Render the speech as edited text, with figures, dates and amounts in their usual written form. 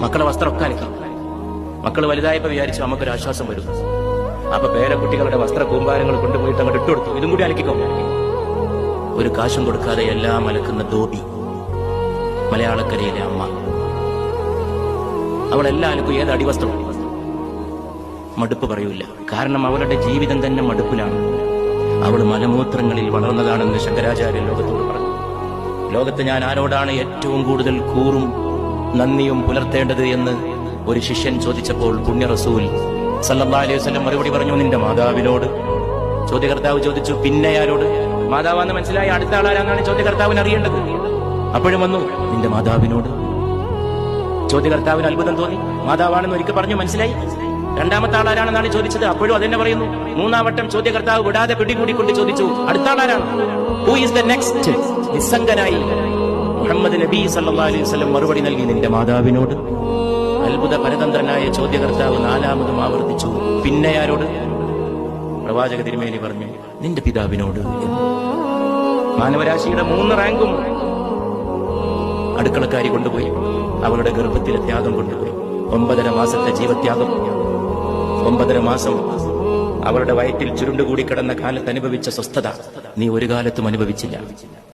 മക്കളെ വസ്ത്രമൊക്കെ അലക്കി. മക്കൾ വലുതായപ്പോ വിചാരിച്ചു നമുക്കൊരു ആശ്വാസം വരും. അപ്പൊ പേരക്കുട്ടികളുടെ വസ്ത്ര കൂമ്പാരങ്ങൾ കൊണ്ടുപോയിട്ട് അങ്ങോട്ട് ഇട്ടുകൊടുത്തു. ഇതും കൂടി അലക്കിക്കോ. ഒരു കാശും കൊടുക്കാതെ എല്ലാം അലക്കുന്ന ധോബി, മലയാളക്കരയിലെ അമ്മ. അവളെല്ലാം അലക്കും. ഏത് അടിവസ്ത്രം? മടുപ്പ് പറയൂല. കാരണം അവളുടെ ജീവിതം തന്നെ മടുപ്പിലാണ്. അവൾ മലമൂത്രങ്ങളിൽ വളർന്നതാണെന്ന് ശങ്കരാചാര്യൻ ലോകത്തോട് പറഞ്ഞു. ലോകത്ത് ഞാൻ ആരോടാണ് ഏറ്റവും കൂടുതൽ കൂറും നന്ദിയും പുലർത്തേണ്ടത് എന്ന് ഒരു ശിഷ്യൻ ചോദിച്ചപ്പോൾ പുണ്യ റസൂൽ സല്ലല്ലാഹു അലൈഹി വസല്ലം മറുപടി പറഞ്ഞു, നിന്റെ മാതാവിനോട്. ചോദ്യകർത്താവ് ചോദിച്ചു, പിന്നെ ആരോട്? മാതാവാന്ന് മനസ്സിലായി. അടുത്ത ആളാരാന്നാണ് ചോദ്യകർത്താവിന് അറിയേണ്ടത്. അപ്പോഴും വന്നു, നിന്റെ മാതാവിനോട്. ചോദ്യകർത്താവിന് അത്ഭുതം തോന്നി. മാതാവാണെന്ന് ഒരിക്കൽ പറഞ്ഞു, മനസ്സിലായി. രണ്ടാമത്തെ ആളാരാണെന്നാണ് ചോദിച്ചത്. അപ്പോഴും അതെന്നെ പറയുന്നു. മൂന്നാം വട്ടം ചോദ്യകർത്താവ് വിടാതെ പിടികൂടിക്കൊണ്ട് ചോദിച്ചു, അടുത്ത ആളാരാണ്? Who is the next? നിസ്സംഗനായി മുഹമ്മദ് നബി സല്ലല്ലാഹു അലൈഹി വസല്ലം മറുപടി നൽകി, നിന്റെ മാതാവിനോട്. അത്ഭുത പരതന്ത്രനായ ചോദ്യകർത്താവ് നാലാമതും ആവർത്തിച്ചു, പിന്നെ ആരോട്? പ്രവാചക തിരുമേനി പറഞ്ഞു, നിന്റെ പിതാവിനോട്. മാനവരാശിയുടെ 3 റാങ്കും അടുക്കളക്കാരി കൊണ്ടുപോയി. അവളുടെ ഗർഭത്തിലെ ത്യാഗം കൊണ്ടുപോയി. 9.5 മാസത്തെ ജീവത്യാഗം. 9.5 മാസം അവളുടെ വയറ്റിൽ ചുരുണ്ടുകൂടി കിടന്ന കാലത്ത് അനുഭവിച്ച സ്വസ്ഥത നീ ഒരു കാലത്തും അനുഭവിച്ചില്ല.